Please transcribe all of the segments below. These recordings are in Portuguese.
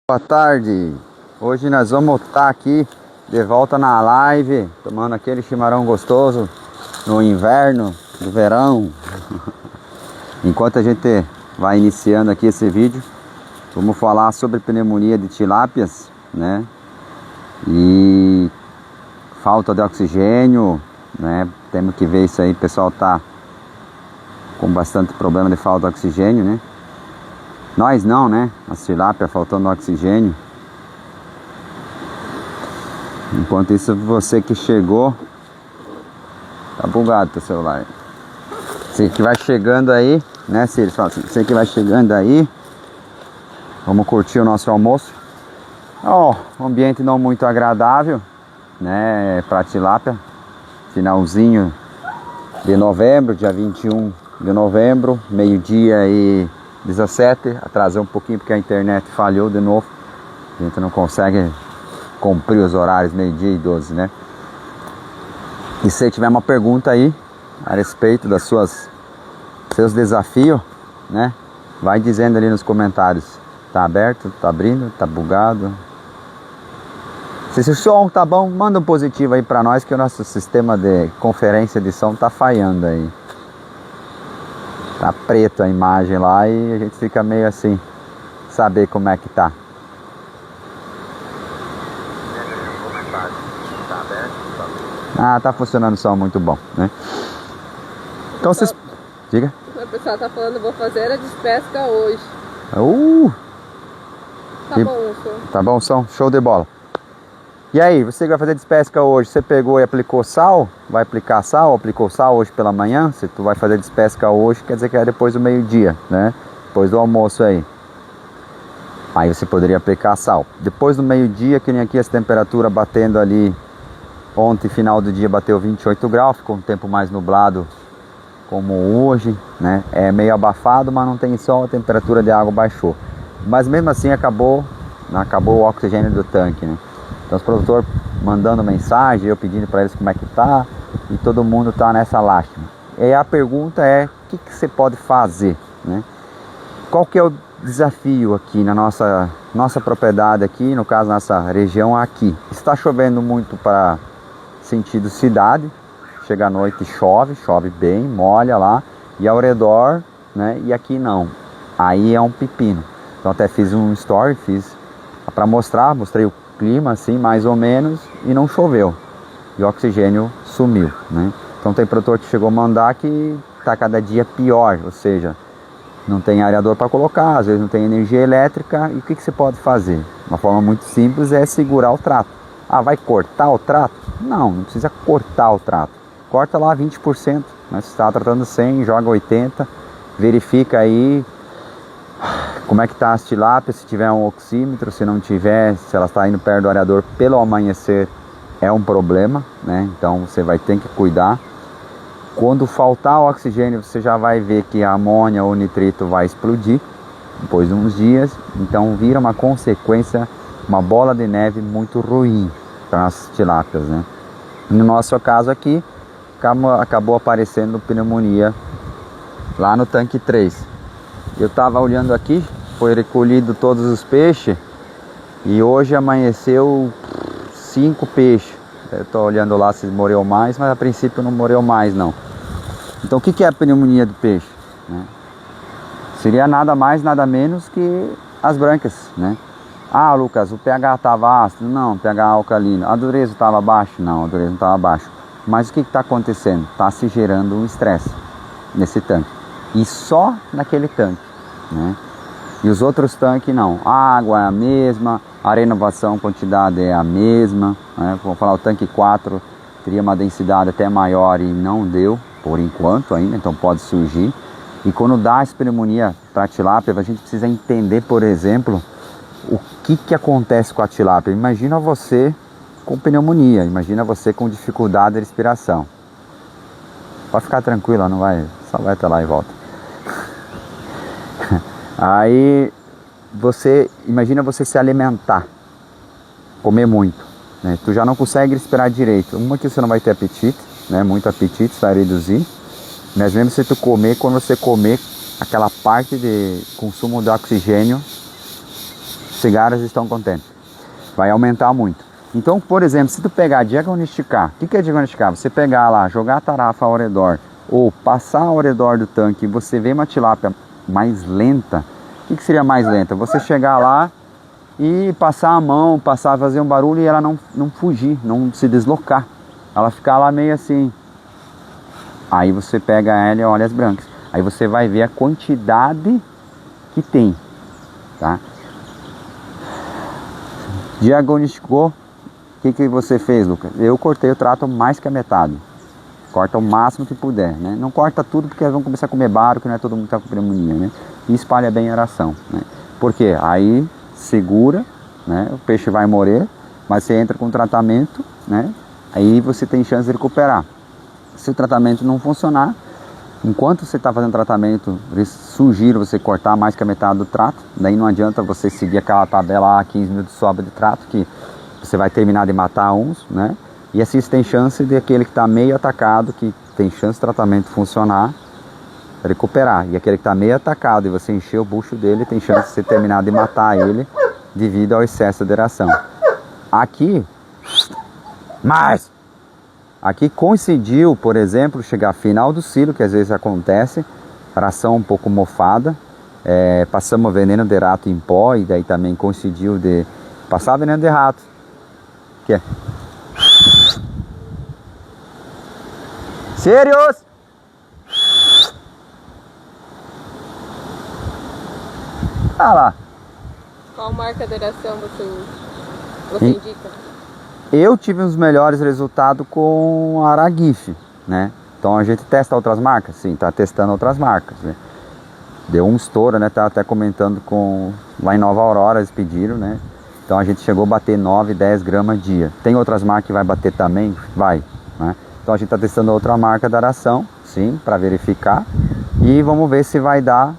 Boa tarde, hoje nós vamos estar aqui de volta na live, tomando aquele chimarrão gostoso no inverno, no verão. Enquanto a gente vai iniciando aqui esse vídeo, vamos falar sobre pneumonia de tilápias, né? E falta de oxigênio, né? Temos que ver isso aí, o pessoal tá com bastante problema de falta de oxigênio, né? Nós não, né? As tilápias faltando oxigênio. Enquanto isso, você que chegou, tá bugado teu celular. Você que vai chegando aí, né, Círio? Fala assim, você que vai chegando aí, vamos curtir o nosso almoço. Ó, um ambiente não muito agradável, né, pra tilápia. Finalzinho de novembro, dia 21 de novembro, meio-dia e 17, atrasou um pouquinho porque a internet falhou de novo. A gente não consegue cumprir os horários meio-dia e 12, né? E se tiver uma pergunta aí a respeito das seus desafios, né? Vai dizendo ali nos comentários. Tá aberto, tá abrindo, tá bugado. Se o som tá bom, manda um positivo aí pra nós que o nosso sistema de conferência de som tá falhando aí. Tá preto a imagem lá e a gente fica meio assim, saber como é que tá. Ah, tá funcionando o som muito bom, né? Então vocês... Diga. O pessoal tá falando, vou fazer a despesca hoje. Tá bom o som. Tá bom o som? Show de bola. E aí, você que vai fazer despesca hoje, você pegou e aplicou sal? Vai aplicar sal? Aplicou sal hoje pela manhã? Se tu vai fazer despesca hoje, quer dizer que é depois do meio-dia, né? Depois do almoço aí. Aí você poderia aplicar sal. Depois do meio-dia, que nem aqui essa temperatura batendo ali. Ontem, final do dia, bateu 28 graus, ficou um tempo mais nublado como hoje, né? É meio abafado, mas não tem sol, a temperatura de água baixou. Mas mesmo assim acabou o oxigênio do tanque, né? Então os produtores mandando mensagem, eu pedindo para eles como é que tá, e todo mundo tá nessa lástima. E aí a pergunta é, o que você pode fazer, né? Qual que é o desafio aqui na nossa propriedade aqui, no caso nossa região aqui? Está chovendo muito para sentido cidade, chega à noite chove bem, molha lá, e ao redor, né? E aqui não. Aí é um pepino. Então até fiz um story, para mostrei o clima assim, mais ou menos, e não choveu. E o oxigênio sumiu, né? Então tem produtor que chegou a mandar que tá cada dia pior, ou seja, não tem areador para colocar, às vezes não tem energia elétrica, e o que você pode fazer? Uma forma muito simples é segurar o trato. Ah, vai cortar o trato? Não precisa cortar o trato. Corta lá 20%, mas se está tratando 100, joga 80%, verifica aí como é que está as tilápias, se tiver um oxímetro, se não tiver, se ela está indo perto do areador pelo amanhecer, é um problema, né? Então você vai ter que cuidar. Quando faltar o oxigênio, você já vai ver que a amônia ou o nitrito vai explodir depois de uns dias, então vira uma consequência, uma bola de neve muito ruim para as tilápias, né? No nosso caso aqui, acabou aparecendo pneumonia lá no tanque 3. Eu estava olhando aqui, foi recolhido todos os peixes e hoje amanheceu 5 peixes. Eu estou olhando lá se morreu mais, mas a princípio não morreu mais não. Então o que é a pneumonia do peixe, né? Seria nada mais, nada menos que as brancas, né? Ah, Lucas, o pH estava ácido? Não, pH alcalino. A dureza estava baixo? Não, a dureza não estava baixo. Mas o que está acontecendo? Está se gerando um estresse nesse tanque. E só naquele tanque, né? E os outros tanques não. A água é a mesma, a renovação, quantidade é a mesma, né? Vamos falar, o tanque 4 teria uma densidade até maior e não deu, por enquanto ainda, então pode surgir. E quando dá essa pneumonia para a tilápia, a gente precisa entender, por exemplo, o que acontece com a tilápia. Imagina você com pneumonia, imagina você com dificuldade de respiração. Pode ficar tranquilo, não vai, só vai até lá e volta. Aí imagina você se alimentar, comer muito, né? Tu já não consegue respirar direito. Uma que você não vai ter apetite, né? Muito apetite, vai reduzir. Mas mesmo se tu comer, quando você comer, aquela parte de consumo de oxigênio cigarras estão contentes. Vai aumentar muito. Então, por exemplo, se tu pegar, diagnosticar, o que é diagnosticar? Você pegar lá, jogar a tarafa ao redor, ou passar ao redor do tanque e você vê uma tilápia mais lenta, o que seria mais lenta? Você chegar lá e passar a mão, fazer um barulho e ela não fugir, não se deslocar. Ela ficar lá meio assim. Aí você pega ela e olha as brancas. Aí você vai ver a quantidade que tem, tá? Diagnosticou. O que você fez, Lucas? Eu cortei o trato mais que a metade. Corta o máximo que puder, né? Não corta tudo porque elas vão começar a comer baro, que não é todo mundo que está com pneumonia, né? E espalha bem a ração, né? Por quê? Aí segura, né? O peixe vai morrer, mas você entra com tratamento, né? Aí você tem chance de recuperar. Se o tratamento não funcionar, enquanto você está fazendo tratamento, eu sugiro você cortar mais que a metade do trato. Daí não adianta você seguir aquela tabela lá, 15 minutos de sobra de trato, que você vai terminar de matar uns, né? E assim você tem chance de aquele que está meio atacado, que tem chance do tratamento funcionar, recuperar. E aquele que está meio atacado e você encher o bucho dele, tem chance de você terminar de matar ele devido ao excesso de ração. Aqui coincidiu, por exemplo, chegar final do ciclo, que às vezes acontece, ração um pouco mofada, passamos veneno de rato em pó, e daí também coincidiu de passar veneno de rato. Que é? Sirius! Ah lá. Qual marca de ração você indica? Eu tive os melhores resultados com a Aragif, né? Então a gente testa outras marcas? Sim, tá testando outras marcas, né? Deu um estouro, né? Tá até comentando lá em Nova Aurora, eles pediram, né? Então a gente chegou a bater 9, 10 gramas dia. Tem outras marcas que vai bater também? Vai, né? Então a gente tá testando outra marca da ração, sim, para verificar. E vamos ver se vai dar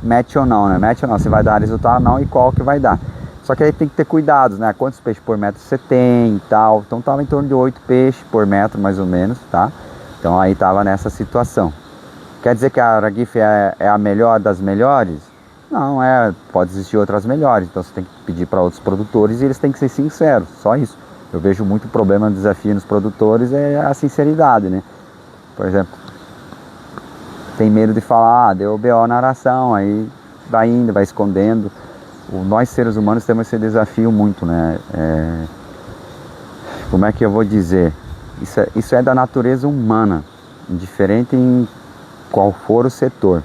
match ou não, né? Match ou não, se vai dar resultado ou não e qual que vai dar. Só que aí tem que ter cuidados, né? Quantos peixes por metro você tem e tal. Então tava em torno de 8 peixes por metro, mais ou menos, tá? Então aí tava nessa situação. Quer dizer que a Aragif é a melhor das melhores? Não, pode existir outras melhores. Então você tem que pedir para outros produtores e eles têm que ser sinceros, só isso. Eu vejo muito problema, desafio nos produtores é a sinceridade, né? Por exemplo, tem medo de falar, deu BO na ração, aí vai indo, vai escondendo. Nós seres humanos temos esse desafio muito, né? Como é que eu vou dizer? Isso é da natureza humana, indiferente em qual for o setor.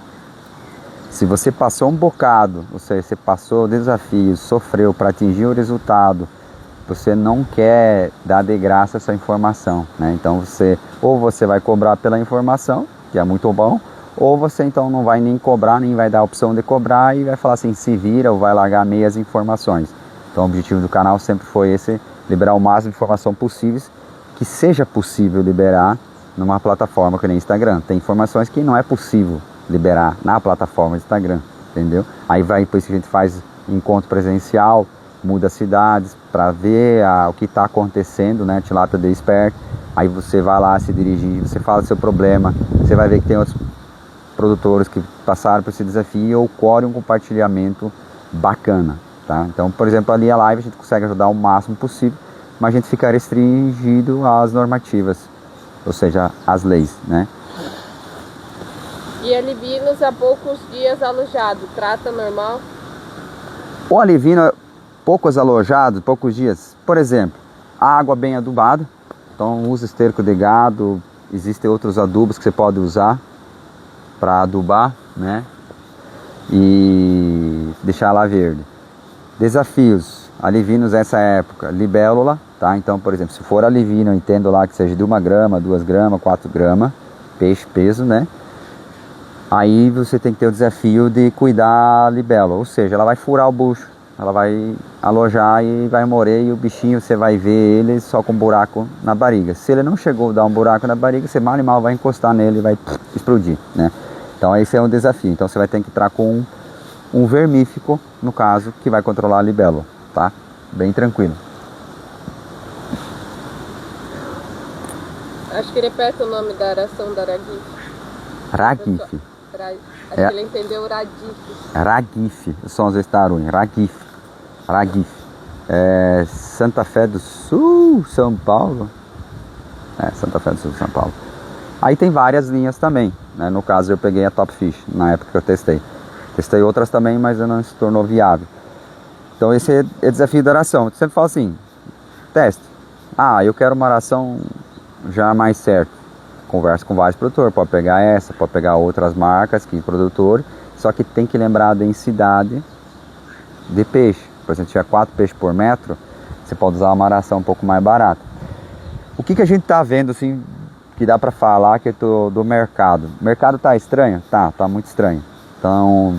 Se você passou um bocado, ou seja, você passou desafios, sofreu para atingir o resultado, você não quer dar de graça essa informação, né? Então ou você vai cobrar pela informação, que é muito bom, ou você então não vai nem cobrar, nem vai dar a opção de cobrar e vai falar assim, se vira ou vai largar meias informações. Então o objetivo do canal sempre foi esse, liberar o máximo de informação possível, que seja possível liberar numa plataforma que nem Instagram. Tem informações que não é possível liberar na plataforma do Instagram, entendeu? Aí depois que a gente faz encontro presencial, muda cidades para ver o que está acontecendo, né? Tilápia de esperto. Aí você vai lá se dirigir, você fala do seu problema, você vai ver que tem outros produtores que passaram por esse desafio e ocorre um compartilhamento bacana, tá? Então, por exemplo, ali a live a gente consegue ajudar o máximo possível, mas a gente fica restringido às normativas, ou seja, às leis, né? E alivinos há poucos dias alojado, trata normal? O alivino, poucos alojados, poucos dias, por exemplo, a água bem adubada, então usa esterco de gado, existem outros adubos que você pode usar para adubar, né? E deixar lá verde. Desafios, alivinos nessa época, libélula, tá? Então, por exemplo, se for alivino, eu entendo lá que seja de 1 grama, 2 gramas, 4 gramas, peixe, peso, né? Aí você tem que ter o desafio de cuidar a libélula, ou seja, ela vai furar o bucho, ela vai alojar e vai morrer e o bichinho você vai ver ele só com um buraco na barriga. Se ele não chegou a dar um buraco na barriga, você mal e mal vai encostar nele e vai explodir, né? Então esse é um desafio. Então você vai ter que entrar com um vermífugo, no caso, que vai controlar a libélula, tá? Bem tranquilo. Acho que repete o nome da ração da Aragif. Ragif. Acho que ele entendeu Radif. Ragif, os sons está ruim. Ragif. Araguif. Santa Fé do Sul, São Paulo. Santa Fé do Sul, São Paulo. Aí tem várias linhas também, né? No caso eu peguei a Top Fish, na época que eu testei. Testei outras também, mas não se tornou viável. Então esse é o desafio da aração. Eu sempre falo assim, teste. Eu quero uma aração já mais certa. Conversa com vários produtores, pode pegar essa, pode pegar outras marcas, que produtor. Só que tem que lembrar a densidade de peixe. Por exemplo, se tiver 4 peixes por metro, você pode usar uma aração um pouco mais barata. O que a gente está vendo assim, que dá para falar que é do mercado? O mercado tá estranho? Tá muito estranho. Então,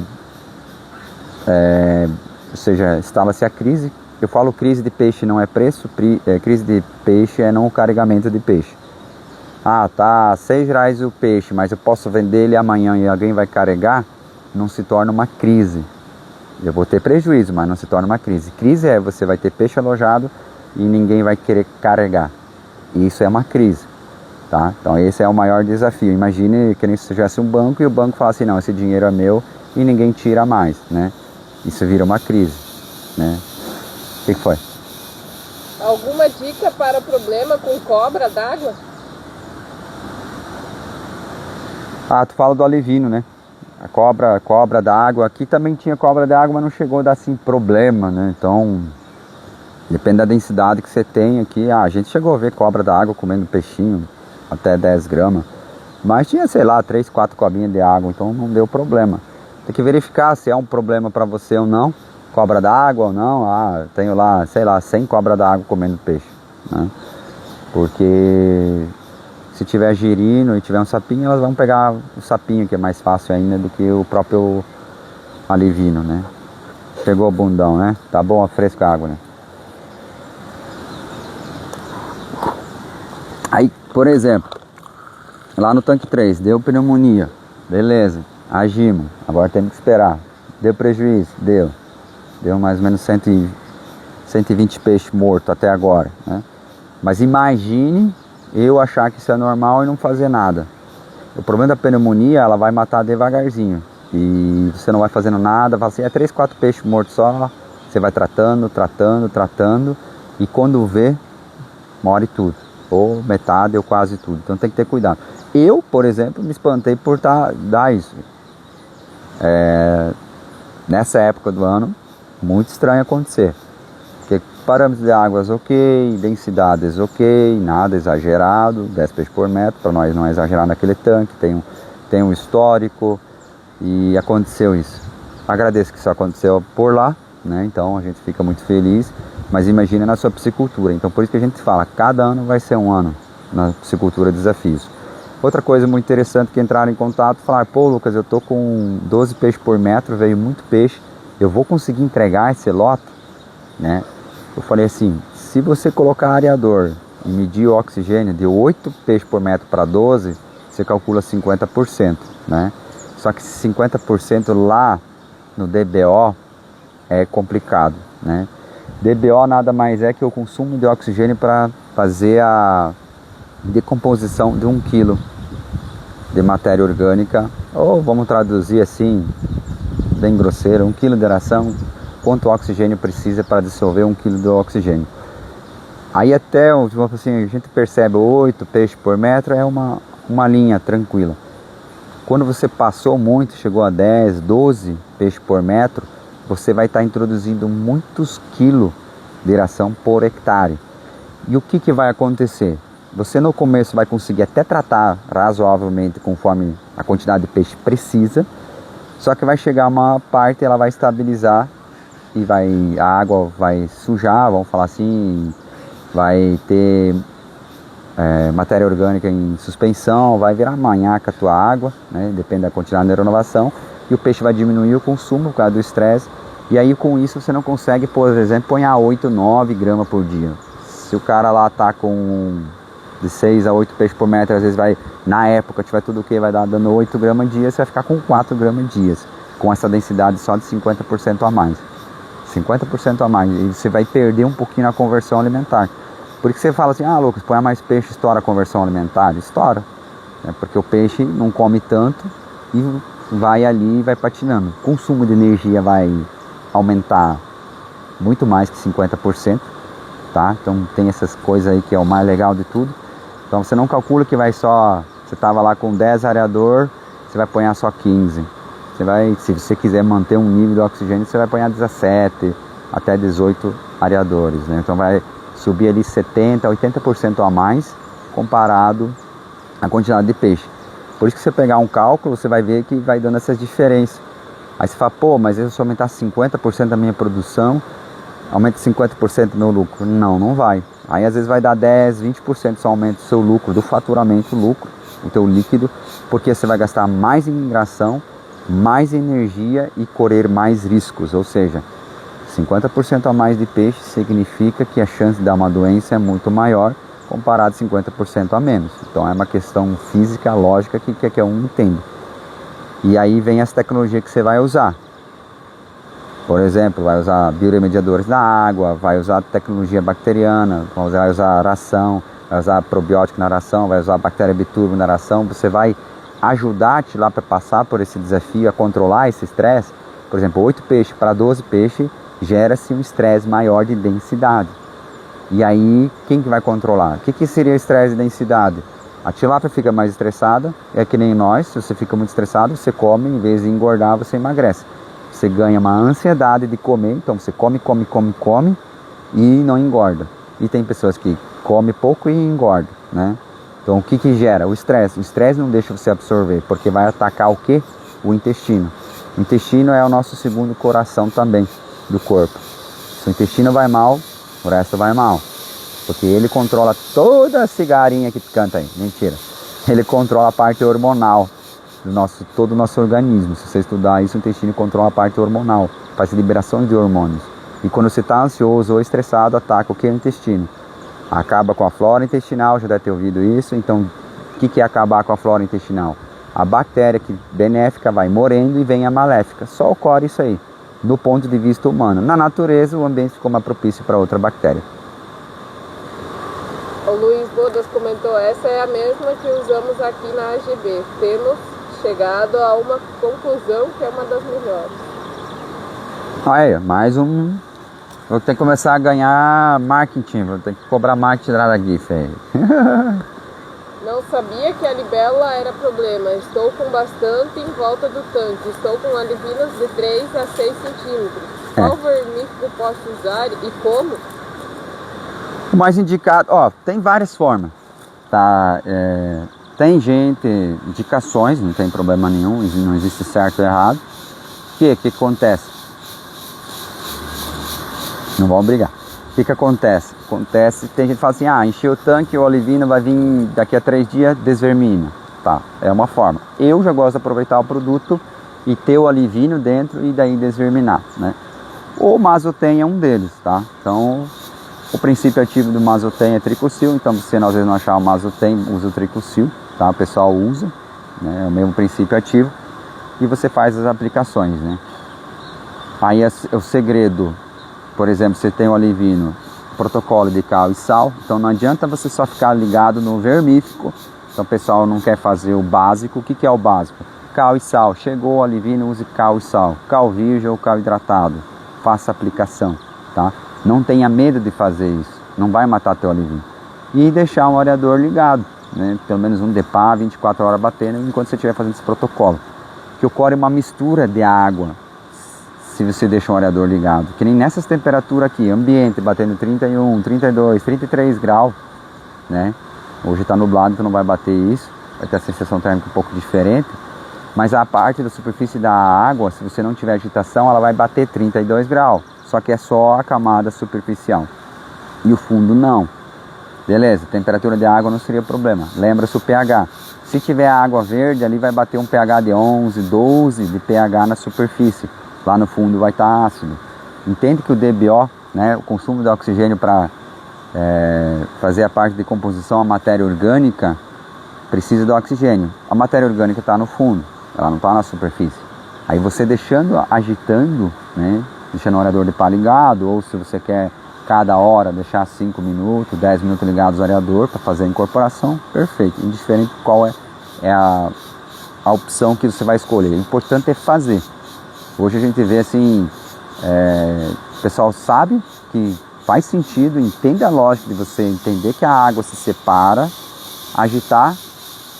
ou seja, instala-se a crise. Eu falo crise de peixe não é preço, crise de peixe é não o carregamento de peixe. Tá R$6 o peixe, mas eu posso vender ele amanhã e alguém vai carregar, não se torna uma crise. Eu vou ter prejuízo, mas não se torna uma crise. Crise é você vai ter peixe alojado e ninguém vai querer carregar. Isso é uma crise, tá? Então esse é o maior desafio. Imagine que nem se tivesse um banco e o banco fala assim, não, esse dinheiro é meu e ninguém tira mais, né? Isso vira uma crise, né? O que foi? Alguma dica para problema com cobra d'água? Tu fala do alevino, né? A cobra d'água. Aqui também tinha cobra d'água, mas não chegou a dar assim problema, né? Então, depende da densidade que você tem aqui. A gente chegou a ver cobra d'água comendo peixinho até 10 gramas. Mas tinha, sei lá, 3, 4 cobrinhas de água, então não deu problema. Tem que verificar se é um problema para você ou não. Cobra d'água ou não. Tenho lá, sei lá, 100 cobra d'água comendo peixe, né? Porque se tiver girino e tiver um sapinho, elas vão pegar o sapinho, que é mais fácil ainda do que o próprio alevino, né? Pegou o bundão, né? Tá bom, fresca a água, né? Aí, por exemplo, lá no tanque 3, deu pneumonia, beleza, agimos, agora temos que esperar. Deu prejuízo? Deu mais ou menos 120 peixes mortos até agora, né? Mas imagine eu achar que isso é normal e não fazer nada. O problema da pneumonia, ela vai matar devagarzinho. E você não vai fazendo nada, vai assim, 3, 4 peixes mortos só. Você vai tratando. E quando vê, morre tudo. Ou metade, ou quase tudo. Então tem que ter cuidado. Eu, por exemplo, me espantei por dar isso. Nessa época do ano, muito estranho acontecer. Porque parâmetros de águas ok, densidades ok, nada exagerado, 10 peixes por metro, para nós não é exagerado naquele tanque, tem um histórico e aconteceu isso. Agradeço que isso aconteceu por lá, né? Então a gente fica muito feliz, mas imagina na sua piscicultura. Então por isso que a gente fala, cada ano vai ser um ano na piscicultura desafios. Outra coisa muito interessante que entraram em contato, falaram, pô Lucas, eu tô com 12 peixes por metro, veio muito peixe, eu vou conseguir entregar esse lote, né? Eu falei assim, se você colocar areador e medir o oxigênio de 8 peixes por metro para 12, você calcula 50%, né? Só que 50% lá no DBO é complicado, né? DBO nada mais é que o consumo de oxigênio para fazer a decomposição de 1 kg de matéria orgânica, ou vamos traduzir assim, bem grosseiro, 1 kg de ração, quanto oxigênio precisa para dissolver 1 kg de oxigênio. Aí até, assim, a gente percebe 8 peixes por metro é uma linha tranquila. Quando você passou muito, chegou a 10, 12 peixes por metro, você vai estar introduzindo muitos quilos de ração por hectare. E o que vai acontecer? Você no começo vai conseguir até tratar razoavelmente conforme a quantidade de peixe precisa, só que vai chegar uma parte, ela vai estabilizar e a água vai sujar, vamos falar assim, vai ter matéria orgânica em suspensão, vai virar manhaca a tua água, né? Depende da quantidade de renovação, e o peixe vai diminuir o consumo por causa do estresse, e aí com isso você não consegue, por exemplo, pôr 8, 9 gramas por dia. Se o cara lá tá com de 6 a 8 peixes por metro, às vezes vai, na época tiver tudo o que vai dar dando 8 gramas dia, você vai ficar com 4 gramas dias, com essa densidade só de 50% a mais. 50% a mais, e você vai perder um pouquinho na conversão alimentar. Por isso que você fala assim, Lucas, põe mais peixe, estoura a conversão alimentar? Estoura, né? Porque o peixe não come tanto e vai ali e vai patinando. O consumo de energia vai aumentar muito mais que 50%, tá? Então tem essas coisas aí que é o mais legal de tudo. Então você não calcula que vai só, você estava lá com 10 areador, você vai apanhar só 15. Você vai, se você quiser manter um nível de oxigênio, você vai apanhar 17 até 18 areadores, né? Então vai subir ali 70, 80% a mais comparado à quantidade de peixe. Por isso que você pegar um cálculo, você vai ver que vai dando essas diferenças. Aí você fala, pô, mas se eu aumentar 50% da minha produção, aumenta 50% do meu lucro. Não, não vai. Aí às vezes vai dar 10, 20% só aumenta o seu lucro, do faturamento, lucro, o teu líquido, porque você vai gastar mais em migração, mais energia e correr mais riscos. Ou seja, 50% a mais de peixe significa que a chance de dar uma doença é muito maior comparado a 50% a menos. Então é uma questão física, lógica que qualquer um entende. E aí vem as tecnologias que você vai usar. Por exemplo, vai usar bioremediadores na água, vai usar tecnologia bacteriana, vai usar ração, vai usar probiótico na ração, vai usar bactéria biturbo na ração. Você vai ajudar-te lá para passar por esse desafio, a controlar esse estresse. Por exemplo, 8 peixes para 12 peixes, gera-se um estresse maior de densidade. E aí, quem que vai controlar? O que seria estresse de densidade? A tilápia fica mais estressada, é que nem nós, se você fica muito estressado, você come, em vez de engordar, você emagrece. Você ganha uma ansiedade de comer, então você come e não engorda. E tem pessoas que comem pouco e engordam, né? Então o que gera? O estresse. O estresse não deixa você absorver, porque vai atacar o quê? O intestino. O intestino é o nosso segundo coração também do corpo. Se o intestino vai mal, o resto vai mal. Porque ele controla toda a cigarinha que canta aí. Mentira. Ele controla a parte hormonal do todo o nosso organismo. Se você estudar isso, o intestino controla a parte hormonal. Faz liberações de hormônios. E quando você está ansioso ou estressado, ataca o que? O intestino. Acaba com a flora intestinal, já deve ter ouvido isso. Então, o que é acabar com a flora intestinal? A bactéria que benéfica vai morrendo e vem a maléfica. Só ocorre isso aí, do ponto de vista humano. Na natureza, o ambiente ficou mais propício para outra bactéria. O Luiz Bodas comentou, essa é a mesma que usamos aqui na AGB. Temos chegado a uma conclusão que é uma das melhores. Olha, mais um... Vou ter que começar a ganhar marketing, vou ter que cobrar marketing lá da GIF aí. Não sabia que a libélula era problema. Estou com bastante em volta do tanque. Estou com alivinos de 3 a 6 centímetros. Qual vermífugo posso usar e como? O mais indicado, ó, tem várias formas, tá? Tem gente, indicações, não tem problema nenhum, não existe certo ou errado. O que acontece? Não vão brigar. O que acontece? Tem gente que fala assim, encheu o tanque, o olivino vai vir daqui a 3 dias, desvermina. Tá, é uma forma. Eu já gosto de aproveitar o produto e ter o olivino dentro e daí desverminar, né? O Masoten é um deles, tá? Então, o princípio ativo do Masoten é tricocil, então se você às vezes não achar o Masoten, usa o tricocil, tá? O pessoal usa, né? É o mesmo princípio ativo e você faz as aplicações, né? Aí o segredo, por exemplo, você tem o olivino, protocolo de cal e sal, então não adianta você só ficar ligado no vermífugo. Então o pessoal não quer fazer o básico. O que é o básico? Cal e sal. Chegou o olivino, use cal e sal. Cal virgem ou cal hidratado. Faça a aplicação, tá? Não tenha medo de fazer isso. Não vai matar teu olivino. E deixar um areador ligado, né? Pelo menos um DEPA, 24 horas batendo, enquanto você estiver fazendo esse protocolo. Que ocorre uma mistura de água, se você deixa um areador ligado. Que nem nessas temperaturas aqui, ambiente batendo 31, 32, 33 graus, né? Hoje está nublado, então não vai bater isso. Vai ter a sensação térmica um pouco diferente. Mas a parte da superfície da água, se você não tiver agitação, ela vai bater 32 graus. Só que é só a camada superficial. E o fundo não. Beleza, temperatura de água não seria problema. Lembra-se o pH. Se tiver água verde, ali vai bater um pH de 11, 12 de pH na superfície. Lá no fundo vai estar ácido. Entende que o DBO, né, o consumo de oxigênio para fazer a parte de composição, a matéria orgânica, precisa do oxigênio. A matéria orgânica está no fundo, ela não está na superfície. Aí você deixando, agitando, né, deixando o areador de pá ligado, ou se você quer cada hora deixar 5 minutos, 10 minutos ligados o areador para fazer a incorporação, perfeito. Indiferente qual é a opção que você vai escolher. O importante é fazer. Hoje a gente vê assim, O pessoal sabe que faz sentido, entende a lógica de você entender que a água se separa, agitar,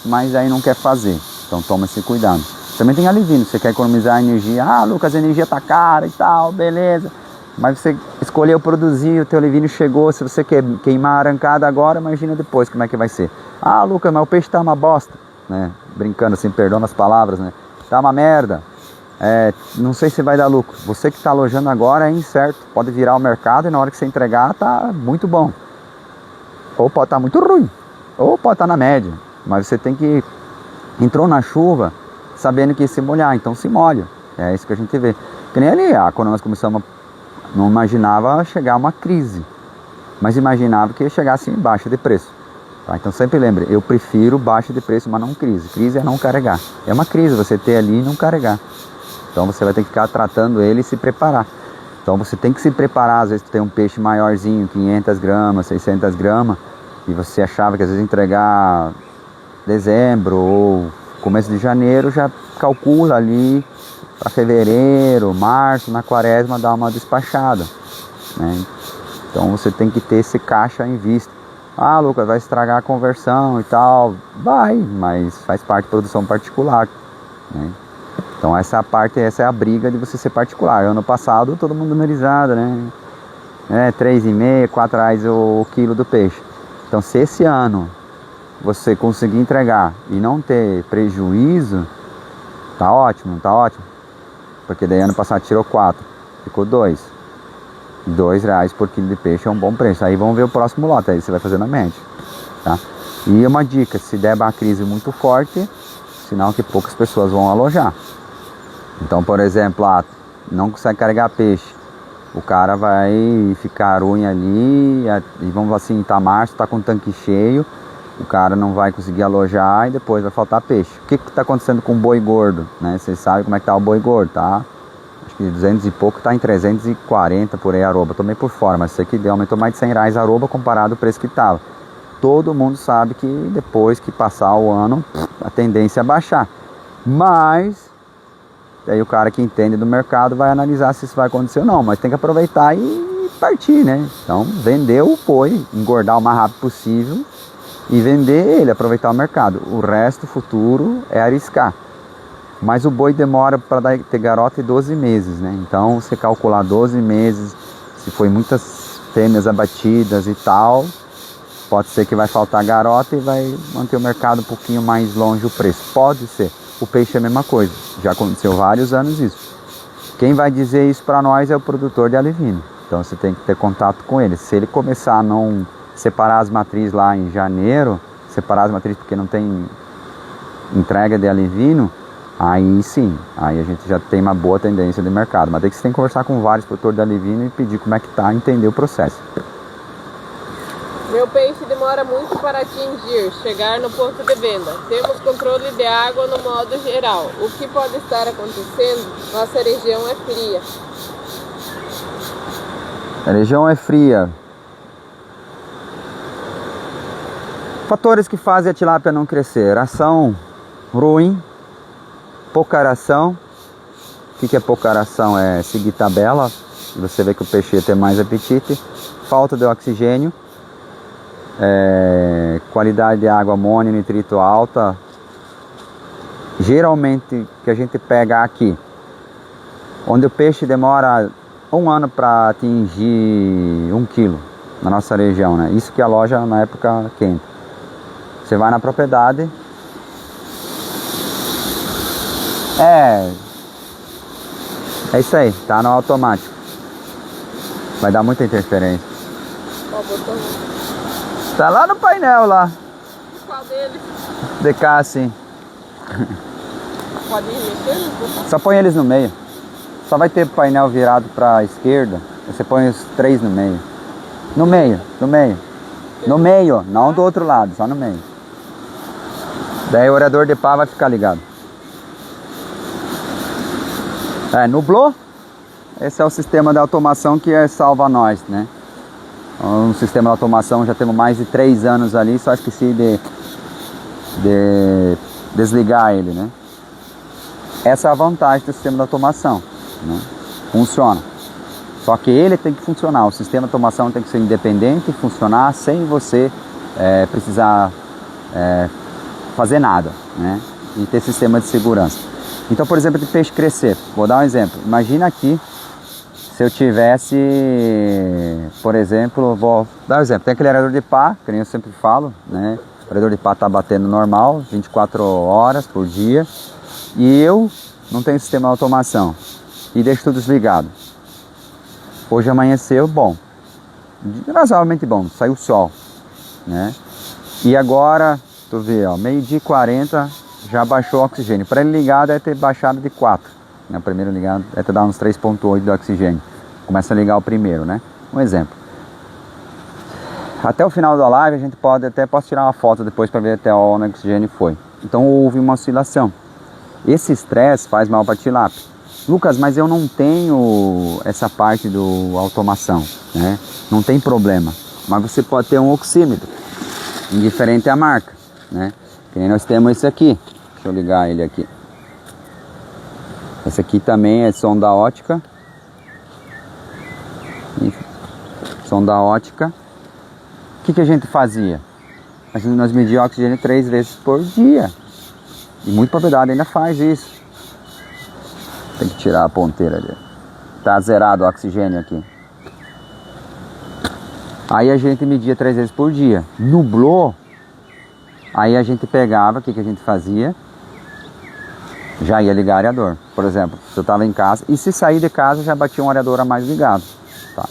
mas aí não quer fazer. Então toma esse cuidado. Também tem alivino, você quer economizar energia. Ah, Lucas, a energia tá cara e tal, beleza. Mas você escolheu produzir, o teu alivino chegou, se você quer queimar a arancada agora, imagina depois como é que vai ser. Ah, Lucas, mas o peixe tá uma bosta, né? Brincando assim, perdão nas palavras, né? Tá uma merda. Não sei se vai dar lucro. Você que está alojando agora é incerto. Pode virar o mercado e na hora que você entregar tá muito bom. Ou pode estar muito ruim. Ou pode estar na média. Mas você tem que... Entrou na chuva sabendo que ia se molhar. Então se molha. É isso que a gente vê. Que nem ali, quando nós começamos... Não imaginava chegar uma crise. Mas imaginava que ia chegar assim baixa de preço. Tá? Então sempre lembre, eu prefiro baixa de preço, mas não crise. Crise é não carregar. É uma crise você ter ali e não carregar. Então você vai ter que ficar tratando ele e se preparar. Então você tem que se preparar. Às vezes tu tem um peixe maiorzinho, 500 gramas, 600 gramas, e você achava que às vezes entregar dezembro ou começo de janeiro, já calcula ali para fevereiro, março, na quaresma, dar uma despachada, né? Então você tem que ter esse caixa em vista. Ah, Lucas, vai estragar a conversão e tal. Vai, mas faz parte de produção particular, né? Então essa é a briga de você ser particular. Ano passado todo mundo dando risada, né? R$3,5, R$4 o quilo do peixe. Então se esse ano você conseguir entregar e não ter prejuízo, tá ótimo, tá ótimo. Porque daí ano passado tirou 4, ficou 2. R$2 por quilo de peixe é um bom preço. Aí vamos ver o próximo lote, aí você vai fazer na média, tá? E uma dica, se der uma crise muito forte, sinal que poucas pessoas vão alojar. Então, por exemplo, não consegue carregar peixe, o cara vai ficar ruim ali, e vamos assim, tá março, tá com o tanque cheio, o cara não vai conseguir alojar e depois vai faltar peixe. O que tá acontecendo com o boi gordo, né? Vocês sabem como é que tá o boi gordo, tá? Acho que 200 e pouco tá em 340 por aí a arroba, tomei por fora, mas isso aqui aumentou mais de R$100 a arroba comparado ao preço que tava. Todo mundo sabe que depois que passar o ano, a tendência é baixar. Mas aí o cara que entende do mercado vai analisar se isso vai acontecer ou não. Mas tem que aproveitar e partir, né? Então vender o boi, engordar o mais rápido possível e vender ele, aproveitar o mercado. O resto, futuro, é arriscar. Mas o boi demora para ter garota 12 meses, né? Então você calcular 12 meses, se foi muitas fêmeas abatidas e tal, pode ser que vai faltar garota e vai manter o mercado um pouquinho mais longe o preço. Pode ser. O peixe é a mesma coisa. Já aconteceu vários anos isso. Quem vai dizer isso para nós é o produtor de alivino. Então você tem que ter contato com ele. Se ele começar a não separar as matrizes lá em janeiro, separar as matrizes porque não tem entrega de alivino, aí sim, aí a gente já tem uma boa tendência de mercado. Mas tem que conversar com vários produtores de alivino e pedir como é que tá, entender o processo. Meu peixe demora muito para atingir, chegar no ponto de venda. Temos controle de água no modo geral. O que pode estar acontecendo? Nossa região é fria. A região é fria. Fatores que fazem a tilápia não crescer. Ração ruim, pouca ração. O que é pouca ração? É seguir tabela. Você vê que o peixe ia ter mais apetite. Falta de oxigênio. Qualidade de água, amônio, nitrito alta. Geralmente que a gente pega aqui, onde o peixe demora 1 ano para atingir 1 quilo na nossa região, né? Isso que a loja na época quente. Você vai na propriedade, é isso aí, tá no automático, vai dar muita interferência. Ó, botão. Tá lá no painel lá. Qual deles? De cá assim. Pode mexer? Só põe eles no meio. Só vai ter painel virado pra esquerda. Você põe os 3 no meio. No meio, no meio. No meio, não do outro lado, só no meio. Daí o orador de pá vai ficar ligado. Nublou? Esse é o sistema de automação que salva nós, né? Um sistema de automação, já temos mais de 3 anos ali, só esqueci de desligar ele, né? Essa é a vantagem do sistema de automação, né? Funciona. Só que ele tem que funcionar, o sistema de automação tem que ser independente e funcionar sem você precisar fazer nada, né? E ter sistema de segurança. Então, por exemplo, de peixe crescer, vou dar um exemplo. Imagina aqui, se eu tivesse, por exemplo, vou dar um exemplo, tem aquele arador de pá, que nem eu sempre falo, né? O arador de pá está batendo normal, 24 horas por dia, e eu não tenho sistema de automação, e deixo tudo desligado. Hoje amanheceu, bom, razoavelmente bom, saiu o sol, né? E agora, tu vê, ó, 12h40, já baixou o oxigênio. Para ele ligar, deve ter baixado de 4. Né? O primeiro ligado deve ter dado uns 3,8 de oxigênio. Começa a ligar o primeiro, né? Um exemplo. Até o final da live, a gente posso tirar uma foto depois para ver até onde o oxigênio foi. Então houve uma oscilação. Esse estresse faz mal para a tilápia. Lucas, mas eu não tenho essa parte do automação, né? Não tem problema. Mas você pode ter um oxímetro, indiferente à marca, né? Que nem nós temos esse aqui. Deixa eu ligar ele aqui. Esse aqui também é sonda ótica. Sonda ótica. O que a gente fazia? Nós medíamos o oxigênio 3 vezes por dia. E muita propriedade ainda faz isso. Tem que tirar a ponteira ali. Tá zerado o oxigênio aqui. Aí a gente media 3 vezes por dia. Nublou. Aí a gente pegava, o que a gente fazia? Já ia ligar o areador. Por exemplo, se eu estava em casa, e se sair de casa já batia um areador a mais ligado. Tá?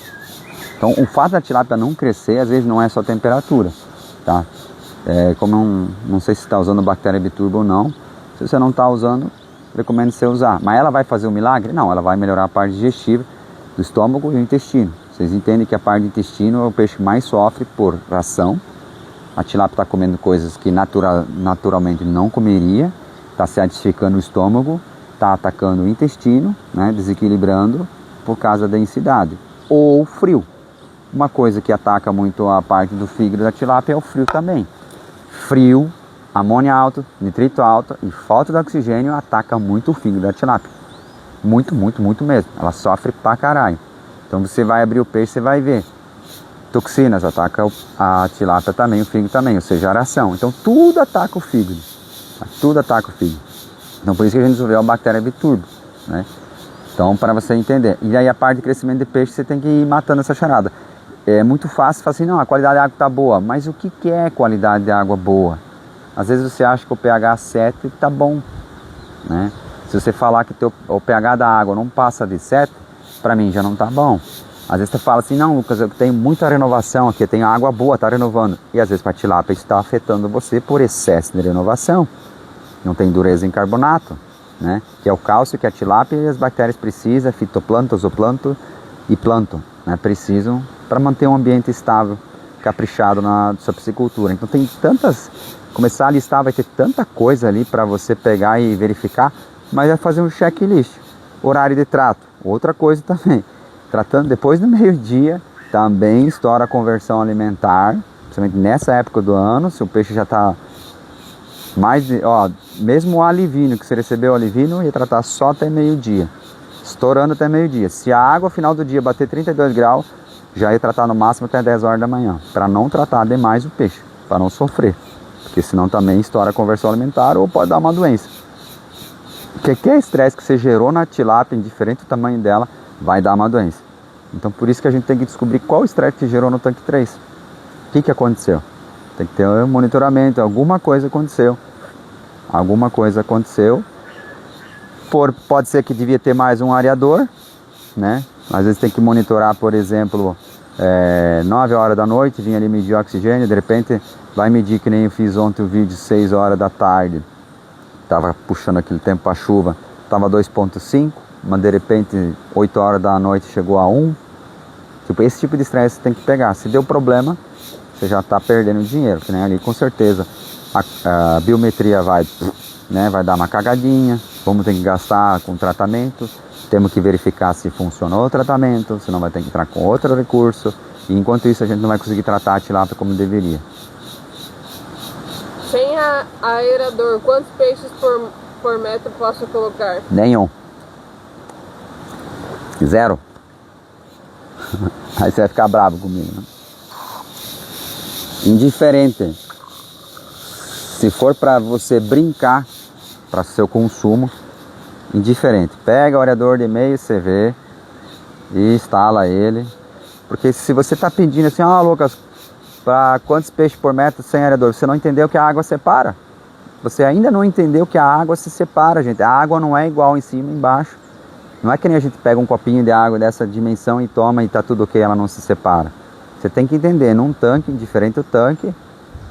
Então o fato da tilápia não crescer, às vezes não é só temperatura. Tá? Como não sei se está usando bactéria biturbo ou não. Se você não está usando, recomendo você usar. Mas ela vai fazer um milagre? Não, ela vai melhorar a parte digestiva do estômago e do intestino. Vocês entendem que a parte do intestino é o peixe que mais sofre por ração. A tilápia está comendo coisas que naturalmente não comeria, está se acidificando o estômago, está atacando o intestino, né, desequilibrando por causa da densidade. Ou frio. Uma coisa que ataca muito a parte do fígado da tilápia é o frio também. Frio, amônia alto, nitrito alto e falta de oxigênio ataca muito o fígado da tilápia. Muito, muito, muito mesmo. Ela sofre pra caralho. Então você vai abrir o peixe, você vai ver. Toxinas atacam a tilápia também, o fígado também, ou seja, a aração. Então tudo ataca o fígado. Tudo ataca o fígado. Então por isso que a gente desenvolveu a bactéria biturbo, né? Então para você entender. E aí a parte de crescimento de peixe você tem que ir matando essa charada. É muito fácil falar assim, não, a qualidade da água está boa. Mas o que é qualidade de água boa? Às vezes você acha que o pH 7 está bom, né? Se você falar que o pH da água não passa de 7, para mim já não está bom. Às vezes você fala assim, não, Lucas, eu tenho muita renovação aqui, eu tenho água boa, está renovando. E às vezes para a tilápia está afetando você por excesso de renovação. Não tem dureza em carbonato, né? Que é o cálcio que a tilápia e as bactérias precisam, fitoplâncton, zooplâncton e plâncton, né? Precisam para manter um ambiente estável, caprichado na sua piscicultura. Então tem tantas, começar a listar, vai ter tanta coisa ali para você pegar e verificar, mas é fazer um checklist. Horário de trato, outra coisa também. Tratando depois do meio-dia, também estoura a conversão alimentar, principalmente nessa época do ano, se o peixe já está mais de, mesmo o alivino, que você recebeu o alivino, ia tratar só até meio-dia, estourando até meio-dia. Se a água final do dia bater 32 graus, já ia tratar no máximo até 10 horas da manhã, para não tratar demais o peixe, para não sofrer, porque senão também estoura a conversão alimentar ou pode dar uma doença. Qualquer estresse que você gerou na tilápia, indiferente do tamanho dela, vai dar uma doença. Então por isso que a gente tem que descobrir qual o estresse que gerou no tanque 3. O que aconteceu? Tem que ter um monitoramento, alguma coisa aconteceu. Alguma coisa aconteceu. Pode ser que devia ter mais um areador, né? Às vezes tem que monitorar, por exemplo, 9 horas da noite, vinha ali medir o oxigênio, de repente vai medir, que nem eu fiz ontem o vídeo, 6 horas da tarde. Tava puxando aquele tempo para chuva, tava 2,5, mas de repente 8 horas da noite chegou a 1. Tipo, esse tipo de estresse você tem que pegar. Se deu problema, você já está perdendo dinheiro, que nem ali com certeza a biometria vai dar uma cagadinha, vamos ter que gastar com tratamento, temos que verificar se funcionou o tratamento, senão vai ter que entrar com outro recurso, e enquanto isso a gente não vai conseguir tratar a tilápia como deveria. Sem aerador, quantos peixes por metro posso colocar? Nenhum. 0. Aí você vai ficar bravo comigo, né? Indiferente. Se for para você brincar, para seu consumo, indiferente. Pega o aerador de meio CV e instala ele. Porque se você está pedindo assim, Lucas, para quantos peixes por metro sem aerador? Você não entendeu que a água separa. Você ainda não entendeu que a água se separa, gente. A água não é igual em cima e embaixo. Não é que nem a gente pega um copinho de água dessa dimensão e toma e tá tudo ok, ela não se separa. Você tem que entender, num tanque, diferente do tanque,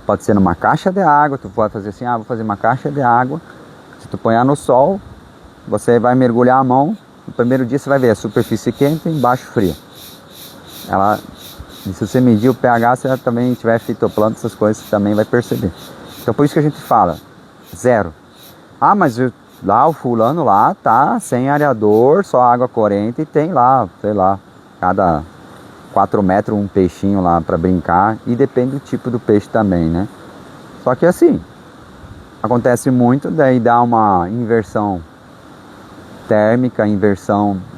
pode ser numa caixa de água, tu pode fazer assim, vou fazer uma caixa de água. Se tu põe no sol, você vai mergulhar a mão, no primeiro dia você vai ver a superfície quente e embaixo fria. Se você medir o pH, se ela também tiver fitoplâncton, essas coisas, você também vai perceber. Então por isso que a gente fala, 0. Mas lá o fulano lá tá sem areador, só água corrente e tem lá, sei lá, cada 4 metros um peixinho lá para brincar e depende do tipo do peixe também, né? Só que assim, acontece muito, daí dá uma inversão térmica,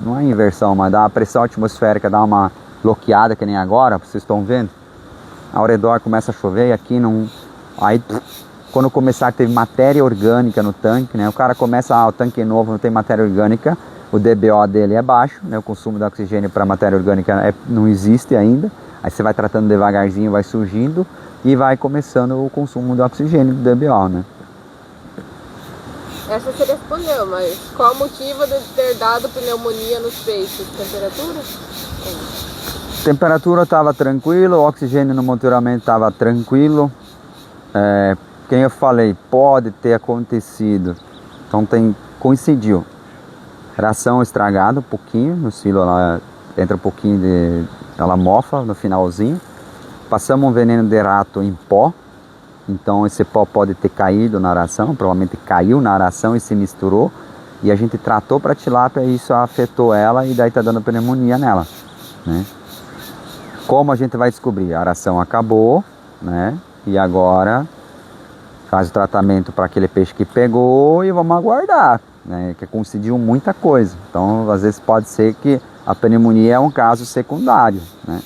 não é inversão, mas dá uma pressão atmosférica, dá uma bloqueada que nem agora, vocês estão vendo? Ao redor começa a chover e aqui não... Aí quando começar a ter matéria orgânica no tanque, né? O cara começa, o tanque é novo, não tem matéria orgânica, o DBO dele é baixo, né? O consumo de oxigênio para matéria orgânica não existe ainda. Aí você vai tratando devagarzinho, vai surgindo e vai começando o consumo de oxigênio do DBO, né? Essa você respondeu, mas qual o motivo de ter dado pneumonia nos peixes? Temperatura? Temperatura estava tranquilo, o oxigênio no monitoramento estava tranquilo. Quem eu falei, pode ter acontecido. Então coincidiu. Ração estragada um pouquinho, no silo ela entra um pouquinho ela mofa no finalzinho. Passamos um veneno de rato em pó. Então esse pó pode ter caído na ração, provavelmente caiu na ração e se misturou. E a gente tratou para tilápia e isso afetou ela e daí tá dando pneumonia nela, né? Como a gente vai descobrir? A ração acabou, né? E agora faz o tratamento para aquele peixe que pegou e vamos aguardar, né? Que coincidiu muita coisa. Então às vezes pode ser que a pneumonia é um caso secundário, né?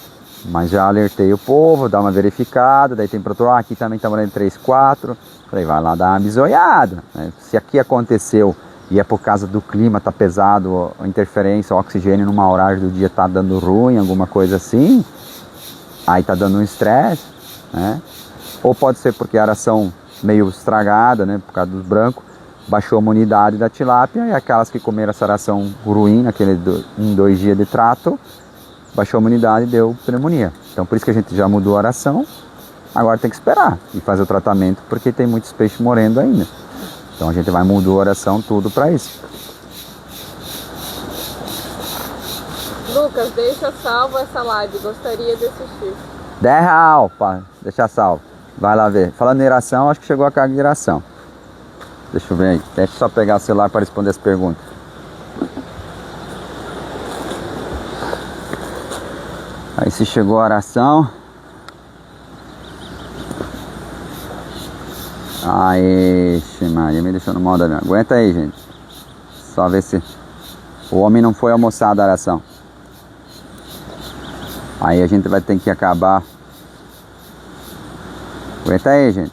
Mas já alertei o povo, dá uma verificada, daí temperatura, aqui também está morando 3, 4. Falei, vai lá dar uma bisoiada, né? Se aqui aconteceu e é por causa do clima, tá pesado, a interferência, o oxigênio numa horário do dia tá dando ruim, alguma coisa assim, aí tá dando um estresse, né? Ou pode ser porque a ração meio estragada, né, por causa dos brancos, baixou a imunidade da tilápia e aquelas que comeram essa ração ruim, naquele 2 dias de trato, baixou a imunidade e deu pneumonia. Então por isso que a gente já mudou a ração, agora tem que esperar e fazer o tratamento porque tem muitos peixes morrendo ainda. Então a gente vai mudar a ração tudo para isso. Lucas, deixa salvo essa live, gostaria de assistir. 10 reais para deixar salvo. Vai lá ver. Falando em ração, acho que chegou a carga de ração. Deixa eu ver aí. Deixa eu só pegar o celular para responder as perguntas. Aí se chegou a ração. Aí, Maria, me deixou no modo avião. Aguenta aí, gente. Só ver se o homem não foi almoçar da ração. Aí a gente vai ter que acabar. Aguenta aí, gente.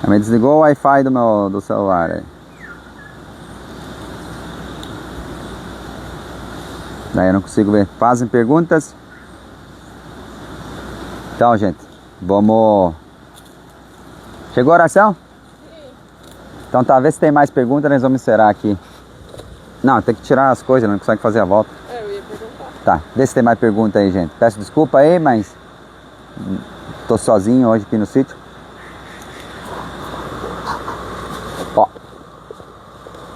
Me desligou o Wi-Fi do celular aí. Daí eu não consigo ver. Fazem perguntas. Então, gente, vamos... Chegou a oração? Sim. Então tá, vê se tem mais perguntas, nós vamos encerrar aqui. Não, tem que tirar as coisas, não consegue fazer a volta. Eu ia perguntar. Tá, vê se tem mais pergunta aí, gente. Peço desculpa aí, mas tô sozinho hoje aqui no sítio. Ó,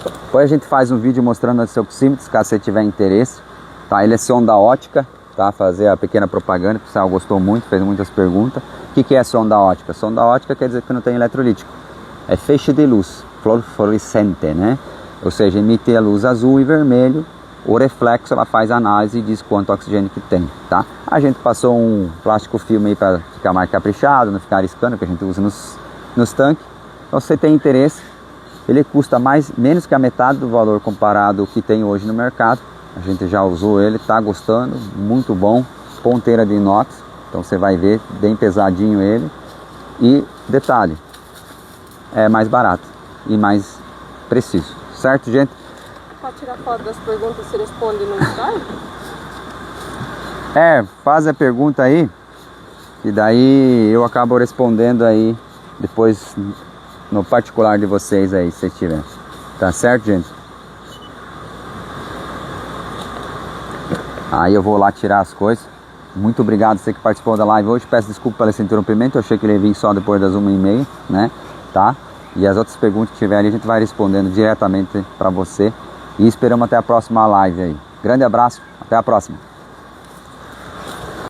depois a gente faz um vídeo mostrando esse oxímetro, caso você tiver interesse. Tá, ele é sonda ótica, tá? Fazer a pequena propaganda, o pessoal gostou muito, fez muitas perguntas. O que é sonda ótica? Sonda ótica quer dizer que não tem eletrolítico. É feixe de luz, fluorescente, né? Ou seja, emite a luz azul e vermelho. O reflexo, ela faz análise e diz quanto oxigênio que tem, tá? A gente passou um plástico filme aí para ficar mais caprichado, não ficar arriscando, que a gente usa nos tanques. Então, se você tem interesse, ele custa menos que a metade do valor comparado ao que tem hoje no mercado. A gente já usou ele, tá gostando, muito bom. Ponteira de inox, então você vai ver, bem pesadinho ele. E detalhe, é mais barato e mais preciso, certo, gente? Pode tirar foto das perguntas, você responde no Skype? Faz a pergunta aí, e daí eu acabo respondendo aí, depois no particular de vocês aí, se tiver. Tá certo, gente? Aí eu vou lá tirar as coisas. Muito obrigado a você que participou da live hoje. Peço desculpa pelo esse interrompimento. Eu achei que ele ia vir só depois das 1h30, né? Tá? E as outras perguntas que tiverem a gente vai respondendo diretamente para você. E esperamos até a próxima live aí. Grande abraço. Até a próxima.